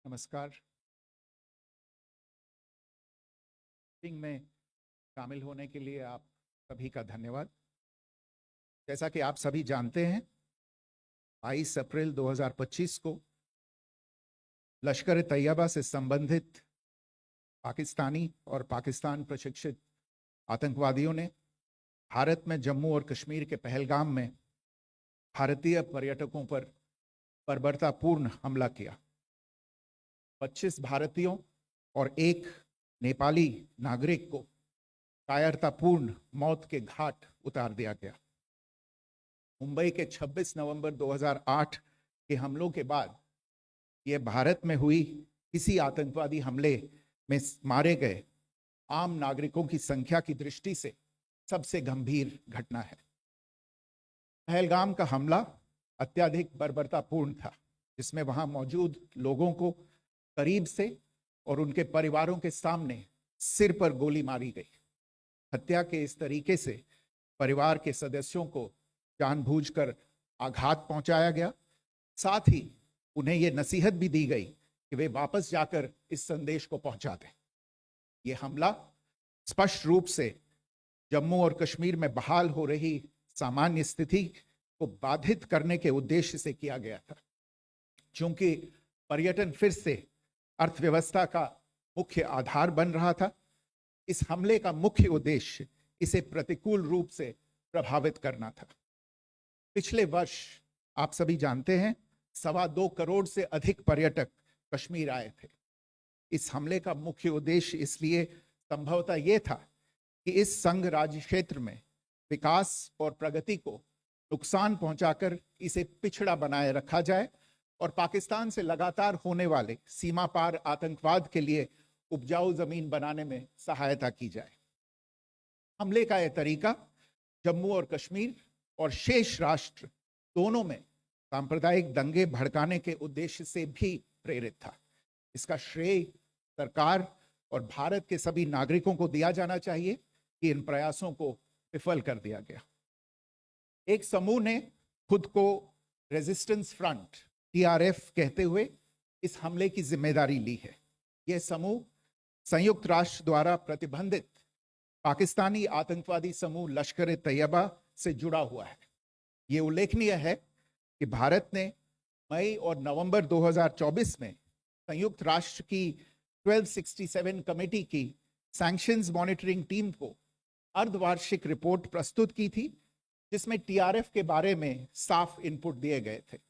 नमस्कार। मीटिंग में शामिल होने के लिए आप सभी का धन्यवाद। जैसा कि आप सभी जानते हैं, 22 अप्रैल 2025 को लश्कर तैयबा से संबंधित पाकिस्तानी और पाकिस्तान प्रशिक्षित आतंकवादियों ने भारत में जम्मू और कश्मीर के पहलगाम में भारतीय पर्यटकों पर बर्बरतापूर्ण हमला किया। 25 भारतीयों और एक नेपाली नागरिक को कायरतापूर्ण मौत के घाट उतार दिया गया। मुंबई के 26 नवंबर 2008 के हमलों के बाद यह भारत में हुई किसी आतंकवादी हमले में मारे गए आम नागरिकों की संख्या की दृष्टि से सबसे गंभीर घटना है। पहलगाम का हमला अत्यधिक बर्बरतापूर्ण था, जिसमें वहां मौजूद लोगों को करीब से और उनके परिवारों के सामने सिर पर गोली मारी गई। हत्या के इस तरीके से परिवार के सदस्यों को जानबूझकर आघात पहुंचाया गया। साथ ही उन्हें यह नसीहत भी दी गई कि वे वापस जाकर इस संदेश को पहुंचा दें। यह हमला स्पष्ट रूप से जम्मू और कश्मीर में बहाल हो रही सामान्य स्थिति को बाधित करने के उद्देश्य से किया गया था। चूंकि पर्यटन फिर से अर्थव्यवस्था का मुख्य आधार बन रहा था, इस हमले का मुख्य उद्देश्य इसे प्रतिकूल रूप से प्रभावित करना था। पिछले वर्ष आप सभी जानते हैं, 2.25 करोड़ से अधिक पर्यटक कश्मीर आए थे। इस हमले का मुख्य उद्देश्य इसलिए संभवतः यह था कि इस संघ राज्य क्षेत्र में विकास और प्रगति को नुकसान पहुंचाकर इसे पिछड़ा बनाए रखा जाए और पाकिस्तान से लगातार होने वाले सीमा पार आतंकवाद के लिए उपजाऊ जमीन बनाने में सहायता की जाए। हमले का यह तरीका जम्मू और कश्मीर और शेष राष्ट्र दोनों में सांप्रदायिक दंगे भड़काने के उद्देश्य से भी प्रेरित था। इसका श्रेय सरकार और भारत के सभी नागरिकों को दिया जाना चाहिए कि इन प्रयासों को विफल कर दिया गया। एक समूह ने खुद को रेजिस्टेंस फ्रंट TRF कहते हुए इस हमले की जिम्मेदारी ली है। यह समूह संयुक्त राष्ट्र द्वारा प्रतिबंधित पाकिस्तानी आतंकवादी समूह लश्कर तैयबा से जुड़ा हुआ है। यह उल्लेखनीय है कि भारत ने मई और नवंबर 2024 में संयुक्त राष्ट्र की 1267 कमेटी की सैंक्शंस मॉनिटरिंग टीम को अर्धवार्षिक रिपोर्ट प्रस्तुत की थी, जिसमें TRF के बारे में साफ इनपुट दिए गए थे।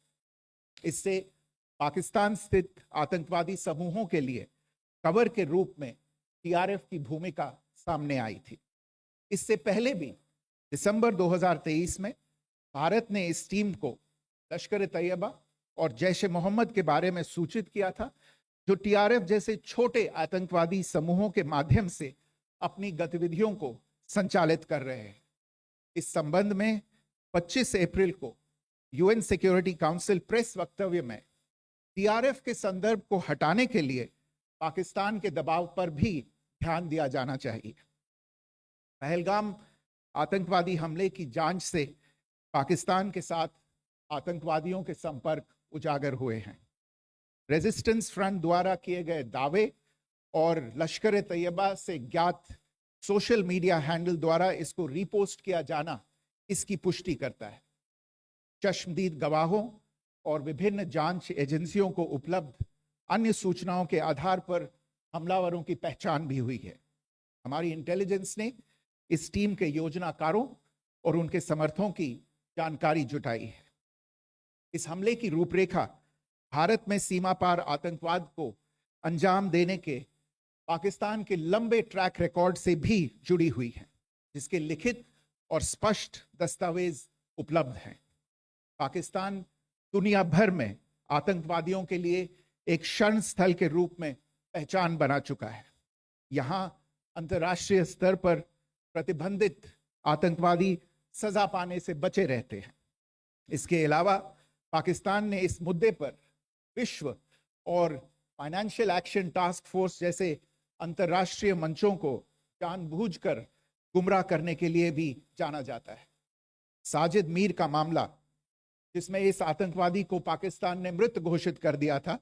इससे पाकिस्तान स्थित आतंकवादी समूहों के लिए कवर के रूप में TRF की भूमिका सामने आई थी। इससे पहले भी दिसंबर 2023 में भारत ने इस टीम को लश्कर ए तैयबा और जैश ए मोहम्मद के बारे में सूचित किया था, जो टीआरएफ जैसे छोटे आतंकवादी समूहों के माध्यम से अपनी गतिविधियों को संचालित कर रहे हैं। इस संबंध में 25 अप्रैल को यूएन सिक्योरिटी काउंसिल प्रेस वक्तव्य में टीआरएफ के संदर्भ को हटाने के लिए पाकिस्तान के दबाव पर भी ध्यान दिया जाना चाहिए। पहलगाम आतंकवादी हमले की जांच से पाकिस्तान के साथ आतंकवादियों के संपर्क उजागर हुए हैं। रेजिस्टेंस फ्रंट द्वारा किए गए दावे और लश्कर ए तैयबा से ज्ञात सोशल मीडिया हैंडल द्वारा इसको रीपोस्ट किया जाना इसकी पुष्टि करता है। चश्मदीद गवाहों और विभिन्न जांच एजेंसियों को उपलब्ध अन्य सूचनाओं के आधार पर हमलावरों की पहचान भी हुई है। हमारी इंटेलिजेंस ने इस टीम के योजनाकारों और उनके समर्थकों की जानकारी जुटाई है। इस हमले की रूपरेखा भारत में सीमा पार आतंकवाद को अंजाम देने के पाकिस्तान के लंबे ट्रैक रिकॉर्ड से भी जुड़ी हुई है, जिसके लिखित और स्पष्ट दस्तावेज उपलब्ध हैं। पाकिस्तान दुनिया भर में आतंकवादियों के लिए एक शरण स्थल के रूप में पहचान बना चुका है। यहाँ अंतर्राष्ट्रीय स्तर पर प्रतिबंधित आतंकवादी सजा पाने से बचे रहते हैं। इसके अलावा पाकिस्तान ने इस मुद्दे पर विश्व और फाइनेंशियल एक्शन टास्क फोर्स जैसे अंतर्राष्ट्रीय मंचों को जानबूझकर गुमराह करने के लिए भी जाना जाता है। साजिद मीर का मामला, जिसमें इस आतंकवादी को पाकिस्तान ने मृत घोषित कर दिया था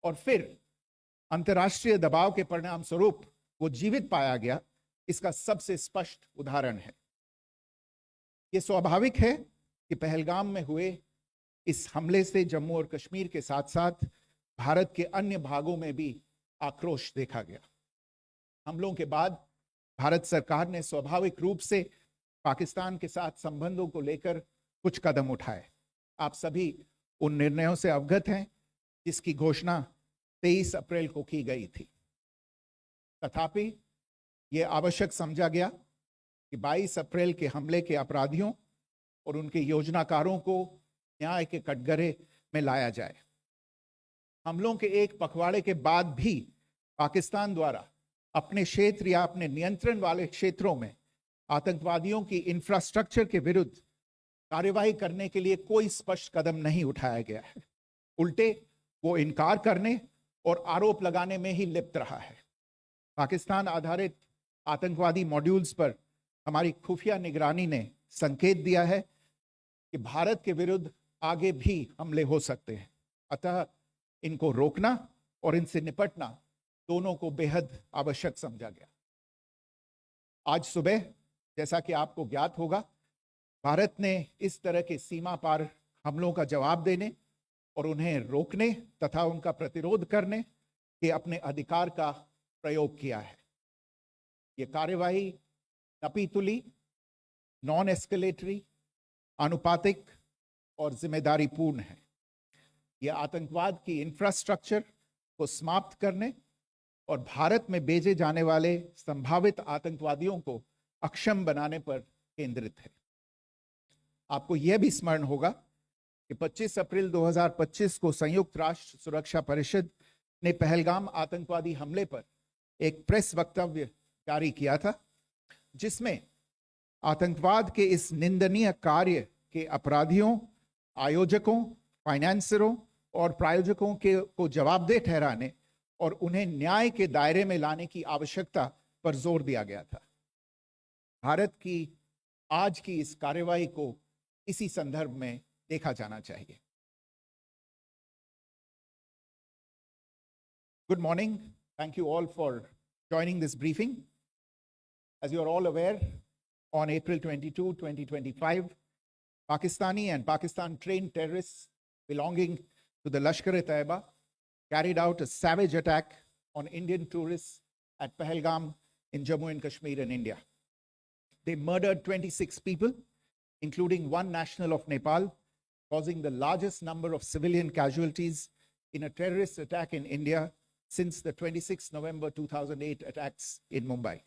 और फिर अंतर्राष्ट्रीय दबाव के परिणाम स्वरूप वो जीवित पाया गया, इसका सबसे स्पष्ट उदाहरण है। ये स्वाभाविक है कि पहलगाम में हुए इस हमले से जम्मू और कश्मीर के साथ साथ भारत के अन्य भागों में भी आक्रोश देखा गया। हमलों के बाद भारत सरकार ने स्वाभाविक रूप से पाकिस्तान के साथ संबंधों को लेकर कुछ कदम उठाए। आप सभी उन निर्णयों से अवगत हैं जिसकी घोषणा 23 अप्रैल को की गई थी। तथापि यह आवश्यक समझा गया कि 22 अप्रैल के हमले के अपराधियों और उनके योजनाकारों को न्याय के कटघरे में लाया जाए। हमलों के एक पखवाड़े के बाद भी पाकिस्तान द्वारा अपने क्षेत्र या अपने नियंत्रण वाले क्षेत्रों में आतंकवादियों की इंफ्रास्ट्रक्चर के विरुद्ध कार्यवाही करने के लिए कोई स्पष्ट कदम नहीं उठाया गया है। उल्टे वो इनकार करने और आरोप लगाने में ही लिप्त रहा है। पाकिस्तान आधारित आतंकवादी मॉड्यूल्स पर हमारी खुफिया निगरानी ने संकेत दिया है कि भारत के विरुद्ध आगे भी हमले हो सकते हैं। अतः इनको रोकना और इनसे निपटना दोनों को बेहद आवश्यक समझा गया। आज सुबह, जैसा कि आपको ज्ञात होगा, भारत ने इस तरह के सीमा पार हमलों का जवाब देने और उन्हें रोकने तथा उनका प्रतिरोध करने के अपने अधिकार का प्रयोग किया है। ये कार्यवाही नपीतुली, नॉन एस्केलेटरी, अनुपातिक और जिम्मेदारीपूर्ण है। यह आतंकवाद की इंफ्रास्ट्रक्चर को समाप्त करने और भारत में भेजे जाने वाले संभावित आतंकवादियों को अक्षम बनाने पर केंद्रित है। आपको यह भी स्मरण होगा कि 25 अप्रैल 2025 को संयुक्त राष्ट्र सुरक्षा परिषद ने पहलगाम आतंकवादी हमले पर एक प्रेस वक्तव्य जारी किया था, जिसमें आतंकवाद के इस निंदनीय कार्य के अपराधियों, आयोजकों, फाइनेंसरों और प्रायोजकों को जवाबदेह ठहराने और उन्हें न्याय के दायरे में लाने की आवश्यकता पर जोर दिया गया था। भारत की आज की इस कार्यवाही को इसी संदर्भ में देखा जाना चाहिए। Good morning. Thank you all for joining this briefing. As you are all aware, on April 22, 2025, Pakistani and Pakistan-trained terrorists belonging to the Lashkar-e-Taiba carried out a savage attack on Indian tourists at Pahalgam in Jammu and Kashmir in India. They murdered 26 people, including one national of Nepal, causing the largest number of civilian casualties in a terrorist attack in India since the 26 November 2008 attacks in Mumbai.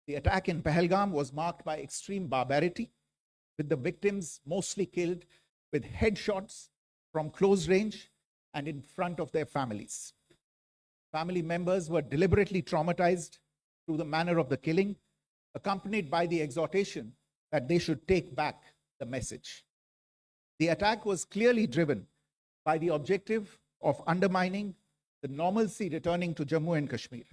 The attack in Pahalgam was marked by extreme barbarity, with the victims mostly killed with headshots from close range and in front of their families. Family members were deliberately traumatized through the manner of the killing, accompanied by the exhortation that they should take back the message. The attack was clearly driven by the objective of undermining the normalcy returning to Jammu and Kashmir.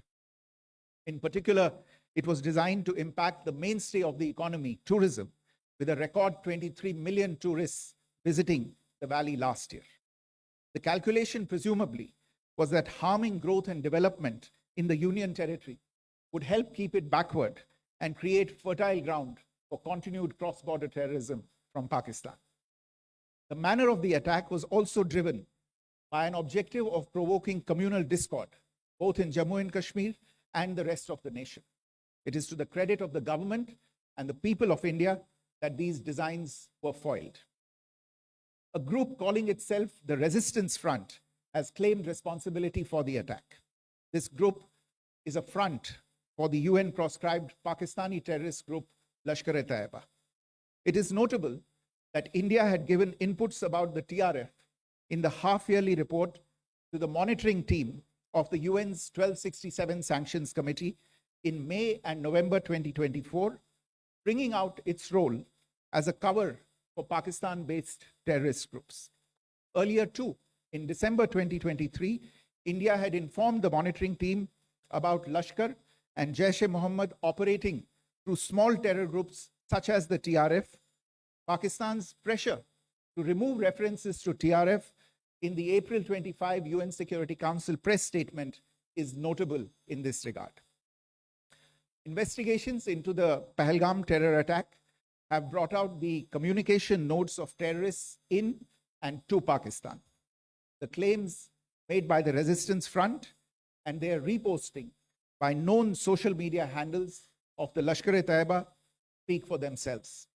In particular, it was designed to impact the mainstay of the economy, tourism, with a record 23 million tourists visiting the valley last year. The calculation, presumably, was that harming growth and development in the Union Territory would help keep it backward and create fertile ground for continued cross-border terrorism from Pakistan. The manner of the attack was also driven by an objective of provoking communal discord, both in Jammu and Kashmir and the rest of the nation. It is to the credit of the government and the people of India that these designs were foiled. A group calling itself the Resistance Front has claimed responsibility for the attack. This group is a front for the UN-proscribed Pakistani terrorist group Lashkar-e-Taiba. It is notable that India had given inputs about the TRF in the half-yearly report to the monitoring team of the UN's 1267 Sanctions Committee in May and November 2024, bringing out its role as a cover for Pakistan-based terrorist groups. Earlier too, in December 2023, India had informed the monitoring team about Lashkar and Jaish-e-Mohammed operating through small terror groups such as the TRF. Pakistan's pressure to remove references to TRF in the April 25 UN Security Council press statement is notable in this regard. Investigations into the Pahalgam terror attack have brought out the communication notes of terrorists in and to Pakistan. The claims made by the Resistance Front and their reposting by known social media handles of the Lashkar-e-Taiba speak for themselves.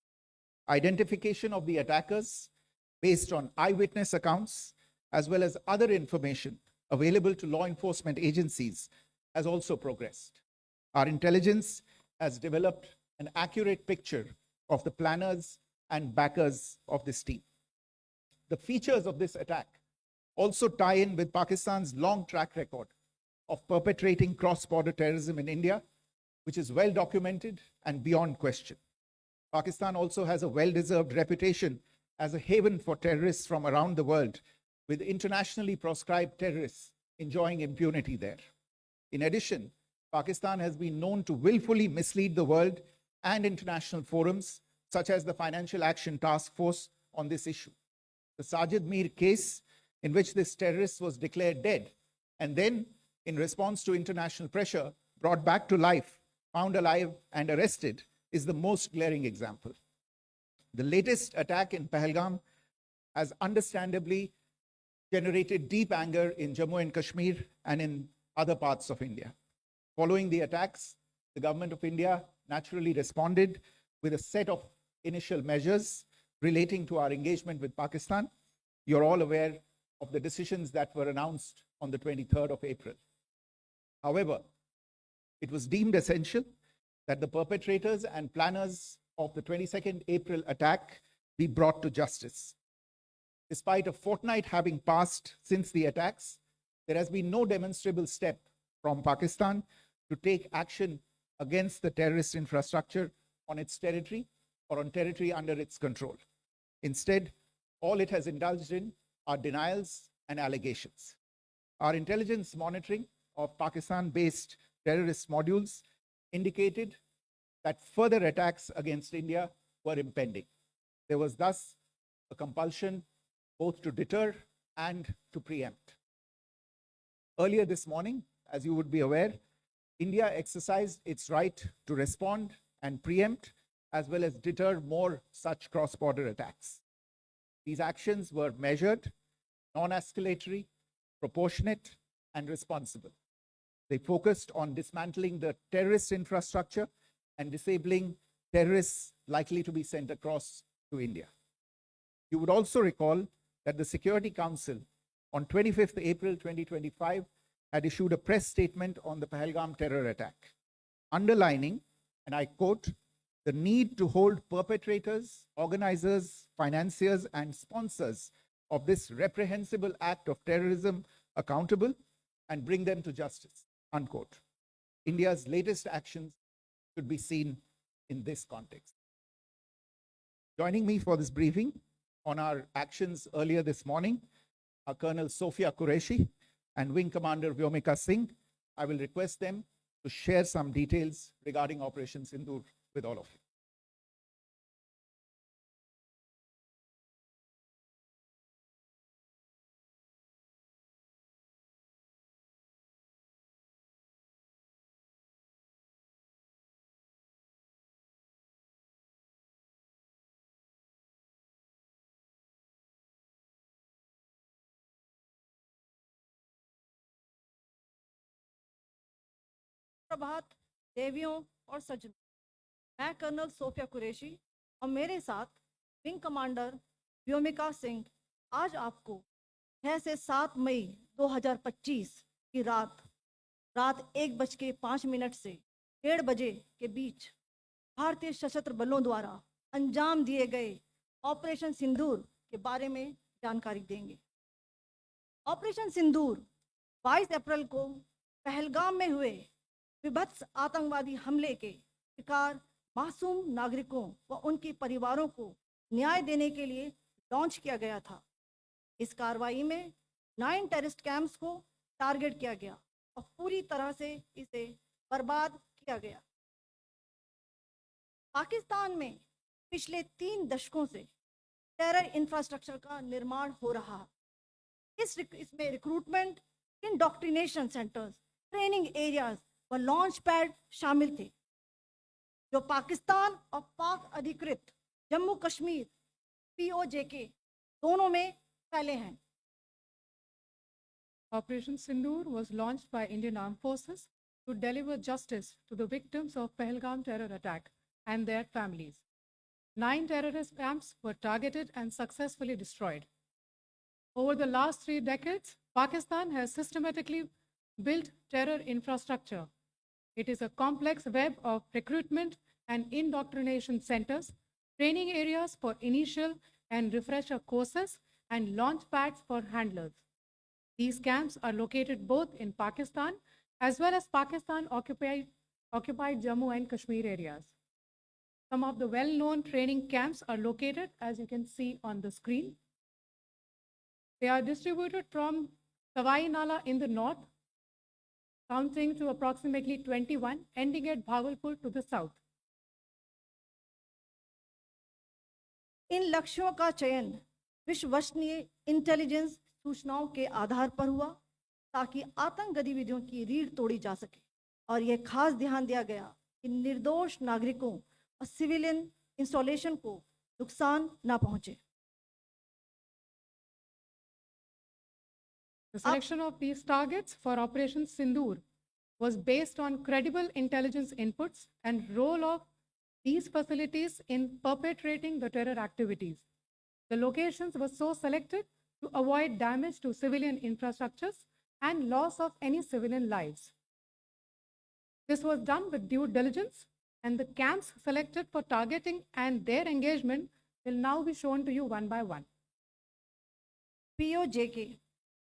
Identification of the attackers based on eyewitness accounts, as well as other information available to law enforcement agencies, has also progressed. Our intelligence has developed an accurate picture of the planners and backers of this team. The features of this attack also tie in with Pakistan's long track record of perpetrating cross-border terrorism in India, which is well documented and beyond question. Pakistan also has a well-deserved reputation as a haven for terrorists from around the world, with internationally proscribed terrorists enjoying impunity there. In addition, Pakistan has been known to willfully mislead the world and international forums, such as the Financial Action Task Force, on this issue. The Sajid Mir case, in which this terrorist was declared dead and then, in response to international pressure, brought back to life, found alive and arrested, is the most glaring example. The latest attack in Pahalgam has understandably generated deep anger in Jammu and Kashmir and in other parts of India. Following the attacks, the government of India naturally responded with a set of initial measures relating to our engagement with Pakistan. You're all aware of the decisions that were announced on the 23rd of April. However, it was deemed essential that the perpetrators and planners of the 22nd April attack be brought to justice. Despite a fortnight having passed since the attacks, there has been no demonstrable step from Pakistan to take action against the terrorist infrastructure on its territory or on territory under its control. Instead, all it has indulged in are denials and allegations. Our intelligence monitoring of Pakistan-based terrorist modules indicated that further attacks against India were impending. There was thus a compulsion both to deter and to preempt. Earlier this morning, as you would be aware, India exercised its right to respond and preempt, as well as deter more such cross-border attacks. These actions were measured, non-escalatory, proportionate, and responsible. They focused on dismantling the terrorist infrastructure and disabling terrorists likely to be sent across to India. You would also recall that the Security Council on 25th April 2025 had issued a press statement on the Pahalgam terror attack, underlining and I quote, the need to hold perpetrators, organizers, financiers, and sponsors of this reprehensible act of terrorism accountable and bring them to justice, unquote. India's latest actions should be seen in this context. Joining me for this briefing on our actions earlier this morning are Colonel Sophia Qureshi and Wing Commander Vyomika Singh. I will request them to share some details regarding Operation Sindoor with all of you. प्रभात देवियों और सज्जनों, मैं colonel Sophia Qureshi और मेरे साथ wing commander Vyomika Singh आज आपको 6 से 7 मई 2025 की रात 1:05 से 1:30 बजे के बीच भारतीय सशस्त्र बलों द्वारा अंजाम दिए गए ऑपरेशन सिंदूर के बारे में जानकारी देंगे। ऑपरेशन सिंदूर 22 अप्रैल को पहलगाम में हुए विभत्स आतंकवादी हमले के शिकार मासूम नागरिकों व उनके परिवारों को न्याय देने के लिए लॉन्च किया गया था। इस कार्रवाई में 9 टेररिस्ट कैंप्स को टारगेट किया गया और पूरी तरह से इसे बर्बाद किया गया। पाकिस्तान में पिछले 3 दशकों से टेरर इंफ्रास्ट्रक्चर का निर्माण हो रहा है। इसमें recruitment, indoctrination centres, training areas व लॉन्च पैड शामिल थे, जो पाकिस्तान और पाक अधिकृत जम्मू कश्मीर POJK दोनों में फैले हैं। Operation Sindoor was launched by Indian Armed Forces to deliver justice to the victims of Pahalgam terror attack and their families. 9 terrorist camps were targeted and successfully destroyed. Over the last 3 decades, Pakistan has systematically built terror infrastructure. It is a complex web of recruitment and indoctrination centers, training areas for initial and refresher courses, and launch pads for handlers. These camps are located both in Pakistan as well as Pakistan-occupied Jammu and Kashmir areas. Some of the well-known training camps are located, as you can see on the screen. They are distributed from Sawai Nala in the north, counting to approximately 21, ending at Bhagalpur to the south. इन लक्ष्यों का चयन विश्वसनीय intelligence सूचनाओं के आधार पर हुआ ताकि आतंक गतिविधियों की रीढ़ तोड़ी जा सके, और यह खास ध्यान दिया गया कि निर्दोष नागरिकों और सिविलियन इंस्टॉलेशन को नुकसान न पहुंचे। The selection of these targets for Operation Sindoor was based on credible intelligence inputs and role of these facilities in perpetrating the terror activities. The locations were so selected to avoid damage to civilian infrastructures and loss of any civilian lives. This was done with due diligence, and the camps selected for targeting and their engagement will now be shown to you one by one. POJK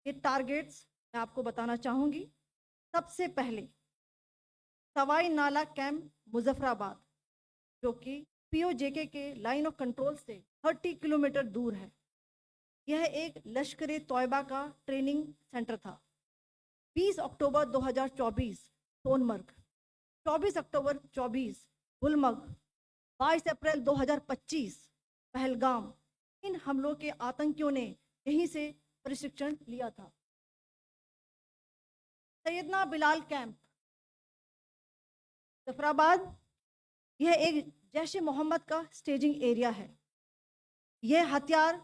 ये targets मैं आपको बताना चाहूँगी। सबसे पहले सवाई नाला camp Muzaffarabad, जो कि POJK के लाइन ऑफ कंट्रोल से 30 किलोमीटर दूर है। यह एक लश्कर तोयबा का ट्रेनिंग सेंटर था। 20 अक्टूबर 2024 सोनमर्ग, 24 अक्टूबर 24 गुलमर्ग, 22 अप्रैल 2025 पहलगाम, इन हमलों के आतंकियों ने यहीं से प्रशिक्षण लिया था। सैयदना बिलाल कैंप जफराबाद, यह एक जैश ए मोहम्मद का स्टेजिंग एरिया है। यह हथियार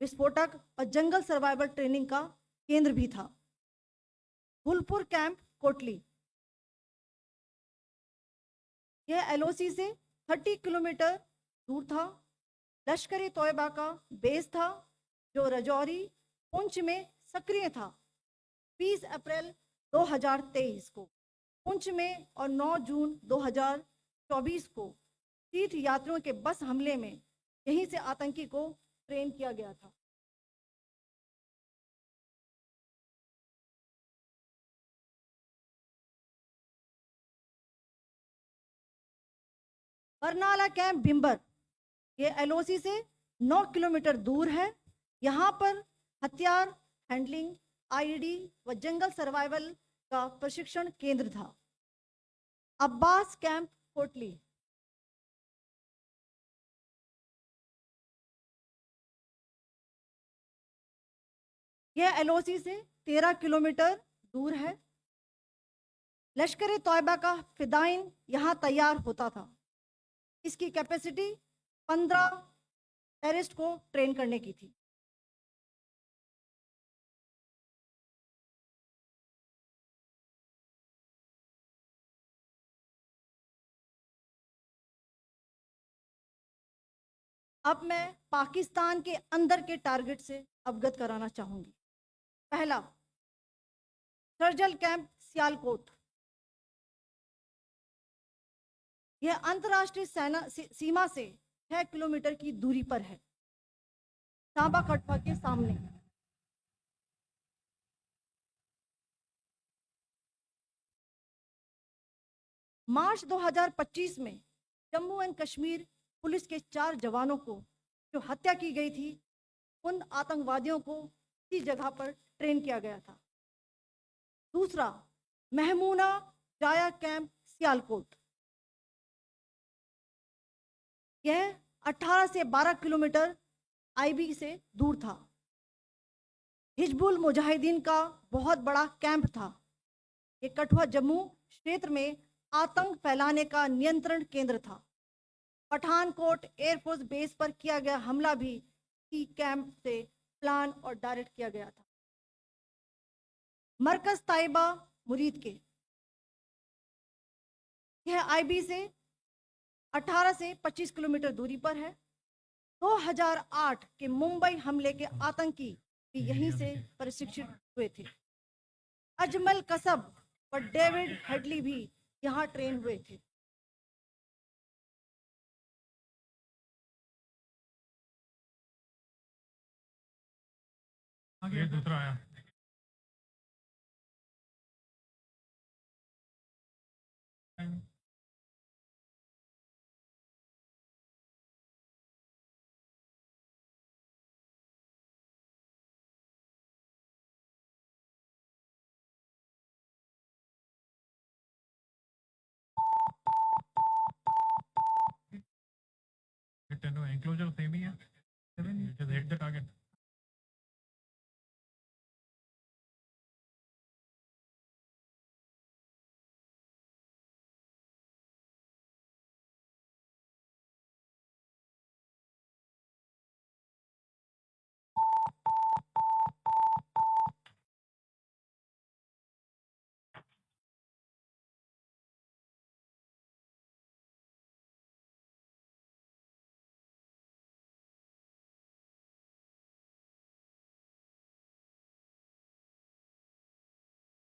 विस्फोटक और जंगल सर्वाइवल ट्रेनिंग का केंद्र भी था। गुलपुर कैंप कोटली, यह LOC से 30 किलोमीटर दूर था। लश्कर तोयबा का बेस था, जो रजौरी पुंछ में सक्रिय था। 20 अप्रैल 2023 को पुंछ में और 9 जून 24 को तीर्थ यात्रियों के बस हमले में यहीं से आतंकी को ट्रेन किया गया था। बरनाला कैंप भिंबर, ये एलओसी से 9 किलोमीटर दूर है। यहाँ पर हथियार हैंडलिंग, आईईडी व जंगल सर्वाइवल का प्रशिक्षण केंद्र था। अब्बास कैंप कोटली, यह एलओसी से 13 किलोमीटर दूर है। लश्कर ए तौयबा का फिदाइन यहाँ तैयार होता था। इसकी कैपेसिटी 15 टेररिस्ट को ट्रेन करने की थी। अब मैं पाकिस्तान के अंदर के टारगेट से अवगत कराना चाहूंगी। पहला, सर्जल कैंप सियालकोट, यह अंतर्राष्ट्रीय सीमा से 6 किलोमीटर की दूरी पर है, सांबा कटवा के सामने। मार्च 2025 में जम्मू एंड कश्मीर पुलिस के 4 जवानों को जो हत्या की गई थी, उन आतंकवादियों को इस जगह पर ट्रेन किया गया था। दूसरा, महमूना जाया कैंप सियालकोट, यह 18 से 12 किलोमीटर आईबी से दूर था। हिजबुल मुजाहिदीन का बहुत बड़ा कैंप था। ये कठुआ जम्मू क्षेत्र में आतंक फैलाने का नियंत्रण केंद्र था। पठानकोट एयरफोर्स बेस पर किया गया हमला भी इसी कैंप से प्लान और डायरेक्ट किया गया था। मरकज ताइबा मुरीद के, यह आईबी से 18 से 25 किलोमीटर दूरी पर है। 2008 के मुंबई हमले के आतंकी भी यहीं से प्रशिक्षित हुए थे। अजमल कसब और डेविड हेडली भी यहाँ ट्रेन हुए थे। आगे दूसरा आया। एंक्लोजर सेम ही है, just hit the target.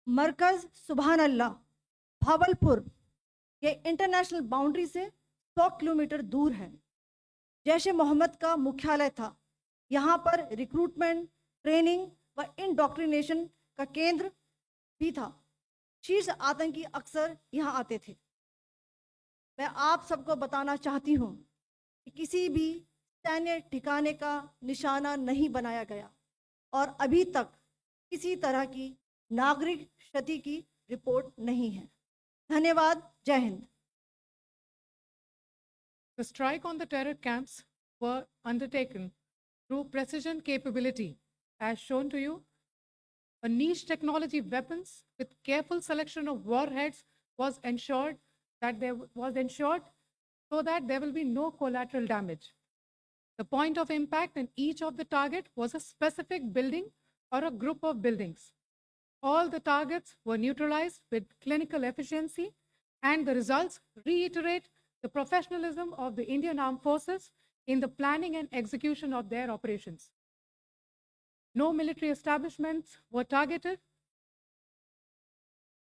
मरकज सुभान अल्लाह भावलपुर, ये इंटरनेशनल बाउंड्री से 100 किलोमीटर दूर है। जैश ए मोहम्मद का मुख्यालय था। यहाँ पर रिक्रूटमेंट, ट्रेनिंग व इंडोक्ट्रिनेशन का केंद्र भी था। शीर्ष आतंकी अक्सर यहाँ आते थे। मैं आप सबको बताना चाहती हूँ कि किसी भी सैन्य ठिकाने का निशाना नहीं बनाया गया और अभी तक किसी तरह की नागरिक क्षति की रिपोर्ट नहीं है। धन्यवाद। जय Hind. The strike on the terror camps were undertaken through precision capability, as shown to you. A niche technology weapons with careful selection of warheads was ensured so that there will be no collateral damage. The point of impact in each of the target was a specific building or a group of buildings. All the targets were neutralized with clinical efficiency, and the results reiterate the professionalism of the Indian Armed Forces in the planning and execution of their operations. No military establishments were targeted.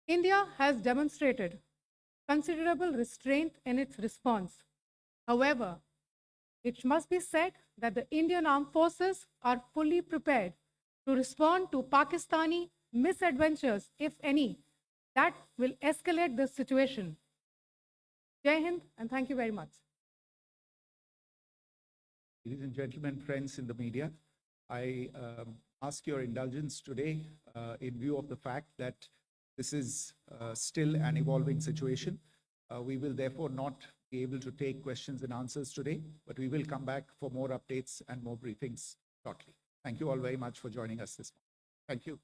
India has demonstrated considerable restraint in its response. However, it must be said that the Indian Armed Forces are fully prepared to respond to Pakistani misadventures, if any, that will escalate the situation. Jai Hind, and thank you very much. Ladies and gentlemen, friends in the media, I ask your indulgence today in view of the fact that this is still an evolving situation. We will therefore not be able to take questions and answers today, but we will come back for more updates and more briefings shortly. Thank you all very much for joining us this morning. Thank you.